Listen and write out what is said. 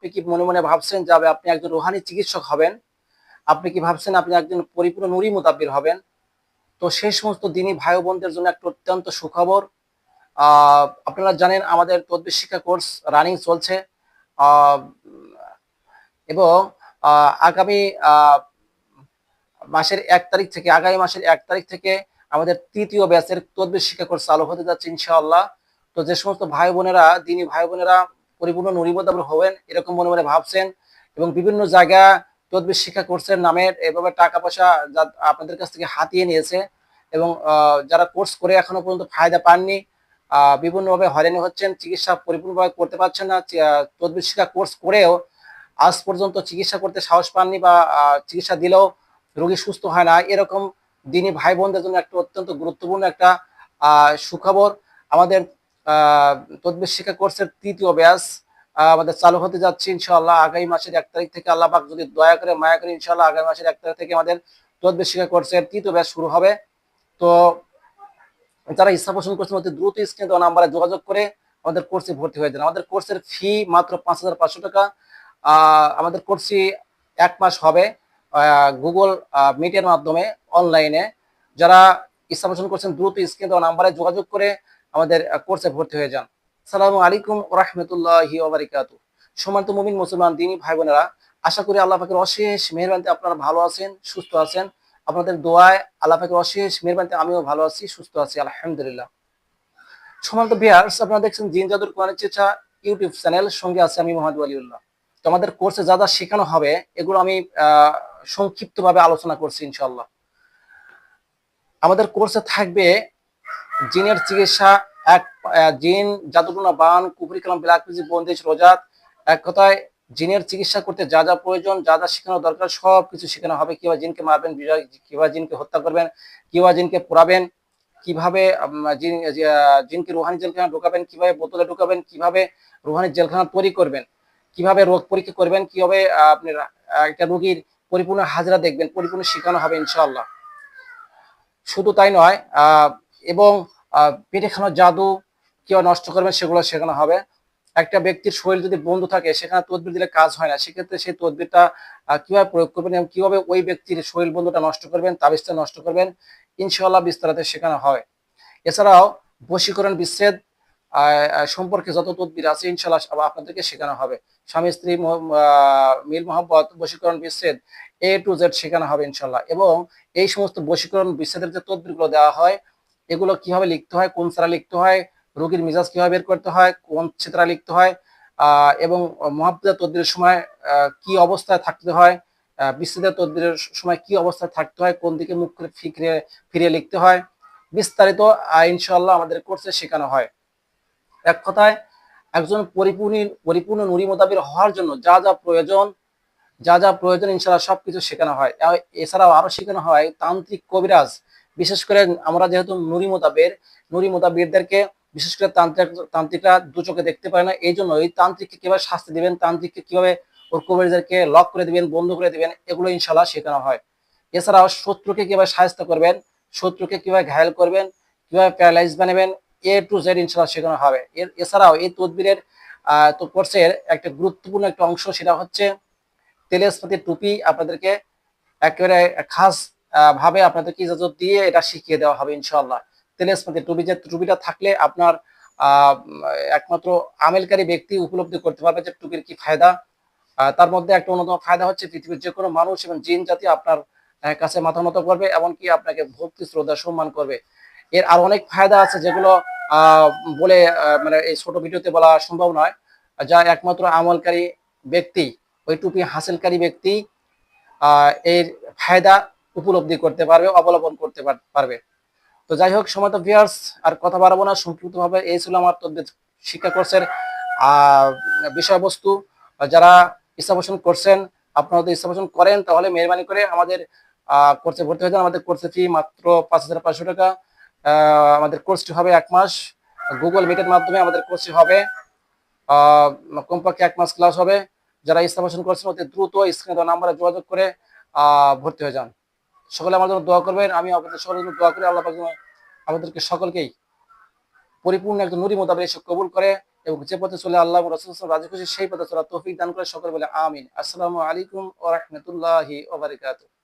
আপনি কি মনে মনে ভাবছেন যে আপনি একজন রুহানি চিকিৎসক হবেন? আপনি কি ভাবছেন আপনি একজন পরিপূর্ণ নূরি মুতাব্বির হবেন? তো সেই সমস্ত দিনী ভাই বোনদের জন্য একটা অত্যন্ত সুখবর। আপনারা জানেন আমাদের তদবির শিক্ষা কোর্স রানিং চলছে। আহ, এবং আগামী মাসের 1 তারিখ থেকে, আগামী মাসের 1 তারিখ থেকে আমাদের তৃতীয় ব্যাচের তদবির শিক্ষা কোর্স চালু হতে যাচ্ছে ইনশাআল্লাহ। তো যে সমস্ত ভাই বোনেরা, দিনী ভাই বোনেরা পরিপূর্ণ নূরি মুতাব্বির হবেন এরকম মনে মনে ভাবছেন এবং বিভিন্ন জায়গা তদবির শিক্ষা কোর্সের নামে এভাবে টাকা পয়সা আপনাদের কাছ থেকে হাতিয়ে নিয়েছে এবং যারা কোর্স করে এখনো পর্যন্ত ফায়দা পাননি, বিভিন্নভাবে হয়রানি হচ্ছেন, চিকিৎসা পরিপূর্ণভাবে করতে পারছেন না, তদবির শিক্ষা কোর্স করেও আজ পর্যন্ত চিকিৎসা করতে সাহস পাননি বা চিকিৎসা দিলেও রোগী সুস্থ হয় না, এরকম দিনী ভাই বোনদের জন্য একটা অত্যন্ত গুরুত্বপূর্ণ একটা সুখবর। আমাদের তদবির শিক্ষা কোর্সের তৃতীয় ব্যাচ আমাদের চালু হতে যাচ্ছে ইনশাআল্লাহ আগামী মাসের 1 তারিখ থেকে। আল্লাহ পাক যদি দয়া করে মায়া করে ইনশাআল্লাহ আগামী মাসের 1 তারিখ থেকে আমাদের তদবির শিক্ষা কোর্সের তৃতীয় ব্যাচ শুরু হবে। তো যারা ইচ্ছা পোষণ করছেন অতি দ্রুত স্ক্রিনে দেওয়া নাম্বারে যোগাযোগ করে আমাদের কোর্সে ভর্তি হয়ে যান। আমাদের কোর্সের ফি মাত্র 5,500 টাকা। আমাদের কোর্সটি 1 মাস হবে গুগল মিটের মাধ্যমে অনলাইনে। যারা ইচ্ছা পোষণ করছেন দ্রুত স্ক্রিনে দেওয়া নাম্বারে যোগাযোগ করে আমাদের কোর্সে ভর্তি হয়ে যান। আসসালামু আলাইকুম ওয়া রাহমাতুল্লাহি ওয়া বারাকাতুহু। সম্মানিত মুমিন মুসলমান দিনী ভাই বোনেরা, আশা করি আল্লাহ পাকের অশেষ মেহেরবানিতে আপনারা ভালো আছেন, সুস্থ আছেন। আপনাদের দোয়ায় আল্লাহ পাকের অশেষ মেহেরবানিতে আমিও ভালো আছি, সুস্থ আছি আলহামদুলিল্লাহ। সম্মানিত ভিউয়ার্স, আপনারা দেখছেন জিন জাদুর কোরআনের চিকিৎসা ইউটিউব চ্যানেল, সঙ্গে আছে আমি মোহাম্মদ ওয়ালিউল্লাহ। তো আমাদের কোর্সে যা যা শেখানো হবে এগুলো আমি সংক্ষিপ্তভাবে আলোচনা করছি ইনশাআল্লাহ। আমাদের কোর্সে থাকবে জিনের চিকিৎসা, এক জিন, জাদুটনা, বান, কুফরি কালাম, বিলাকৃজি, বন্দিশ, রোজাত, এক কথায় জিনের চিকিৎসা করতে যা যা প্রয়োজন, যা যা শেখানো দরকার সব কিছু শেখানো হবে। কিভাবে জিনকে মারবেন, কিভাবে জিনকে হত্যা করবেন, কিভাবে জিনকে পোড়াবেন, কিভাবে জিনকে রুহানি জেলখানা ঢুকাবেন, কিভাবে বোতলে ঢুকাবেন, কিভাবে রুহানি জেলখানা তৈরি করবেন, কিভাবে রোগ পরীক্ষা করবেন, কিভাবে আপনি একটা রোগীর পরিপূর্ণ হাজরা দেখবেন, পরিপূর্ণ শেখানো হবে ইনশাআল্লাহ। শুধু তাই নয়, এবং পেটে খানো জাদু কিভাবে নষ্ট করবেন সেগুলো শেখানো হবে। একটা ব্যক্তির শরীর যদি বন্ধ থাকে সেখানে তদবির দিলে কাজ হয় না, সেক্ষেত্রে সেই তদবিরটা কিভাবে প্রয়োগ করবেন এবং কিভাবে ওই ব্যক্তির শরীর বন্ধটা নষ্ট করবেন, তাবিজটা নষ্ট করবেন, ইনশাআল্লাহ বিস্তারিত শেখানো হয়। এছাড়াও বশীকরণ বিচ্ছেদ সম্পর্কে যত তদবির আছে ইনশাআল্লাহ আপনাদেরকে শেখানো হবে। স্বামী স্ত্রী মিল মোহাব্বত, বশীকরণ বিচ্ছেদ, A to Z শেখানো হবে ইনশাআল্লাহ। এবং এই সমস্ত বশীকরণ বিচ্ছেদের যে তদবিরগুলো দেওয়া হয় এগুলো কিভাবে লিখতে হয়, কোন ছাড়া লিখতে হয়, রোগীর মিজাজ কিভাবে বের করতে হয়, কোন ছেত্রা লিখতে হয়, এবং মুহাব্বতের তদবিরের সময় কি অবস্থায় থাকতে হয়, বিচ্ছেদের তদবিরের সময় কি অবস্থায় থাকতে হয়, কোন দিকে মুখ করে ফিরিয়ে লিখতে হয়, বিস্তারিত ইনশাআল্লাহ আমাদের কোর্সে শেখানো হয়। এক কথায় একজন পরিপূর্ণ নূরি মুতাবির হওয়ার জন্য যা যা প্রয়োজন ইনশাআল্লাহ সবকিছু শেখানো হয়। এছাড়াও আরো শেখানো হয় তান্ত্রিক কবিরাজ। বিশেষ করে আমরা যেহেতু নুরি মোতাবিরদেরকে বিশেষ করে তান্ত্রিকরা দু চোখে দেখতে পারে না, এই জন্য এই তান্ত্রিককে কিভাবে শাস্তি দিবেন, তান্ত্রিককে কিভাবে ওর কবিরাজদেরকে লক করে দিবেন, বন্ধ করে দিবেন, এগুলো ইনশাআল্লাহ শেখানো হয়। এছাড়াও শত্রুকে কিভাবে সাহায্য করবেন, শত্রুকে কিভাবে ঘায়েল করবেন, কিভাবে প্যারালাইজ বানাবেন, A to Z ইনশাআল্লাহ শেখানো হবে। এছাড়াও এই তদবিরের তো কোর্সের একটা গুরুত্বপূর্ণ একটা অংশ, সেটা হচ্ছে তেলেসপাতি টুপি আপনাদেরকে একেবারে খাস ভাবে আপনাদেরকে ইজাজত দিয়ে এটা শিখিয়ে দেওয়া হবে ইনশাআল্লাহ। তেলেসপাতি টুপি, যে টুপিটা থাকলে আপনার একমাত্র আমেলকারী ব্যক্তি উপলব্ধি করতে পারবে যে টুপির কি ফায়দা। তার মধ্যে একটা অন্যতম ফায়দা হচ্ছে পৃথিবীর যে কোনো মানুষ এবং জিন জাতি আপনার কাছে মাথা নত করবে, এমনকি আপনাকে ভক্তি শ্রদ্ধা সম্মান করবে। এর আর অনেক ফায়দা আছে যেগুলো আহ বলে মানে এই ছোট ভিডিওতে বলা সম্ভব নয়, যা একমাত্র আমলকারী ব্যক্তি, ওই টুপি হাসিলকারী ব্যক্তি এর ফায়দা উপলব্ধি করতে পারবে, অবলম্বন করতে পারবে। তো যাই হোক সম্মানিত ভিউয়ার্স, আর কথা বাড়াবো না, সংক্ষিপ্তভাবে এই ছিল আমার তদবির শিক্ষা কোর্সের বিষয়বস্তু। যারা ইচ্ছা পোষণ করছেন, আপনারা যদি ইচ্ছা পোষণ করেন তাহলে মেহরবানি করে আমাদের কোর্সে ভর্তি হয়ে যান। আমাদের কোর্সে ফি মাত্র 5,500 টাকা। আমাদের কোর্সটি হবে 1 মাস, গুগল মিটের মাধ্যমে আমাদের কোর্সটি হবে। কমপক্ষে 1 মাস ক্লাস হবে। যারা ইচ্ছা পোষণ করছেন অতি দ্রুত স্ক্রিনে দেওয়া নাম্বারে যোগাযোগ করে ভর্তি হয়ে যান। সকলে আমার জন্য দোয়া করবেন, আমি আপনাদের সকলের জন্য দোয়া করি। আল্লাহ পাক আমাদেরকে সকলকেই পরিপূর্ণ একজন নূরি মোতাবেক কবুল করে এবং যে পথে চলে আল্লাহ এবং রাসূল সাল্লাল্লাহু রাজি খুশি সেই পথে চলার তৌফিক দান করে সকলে বলে আমিন। আসসালামু আলাইকুম ওয়া রাহমাতুল্লাহি ওয়া বারাকাতুহু।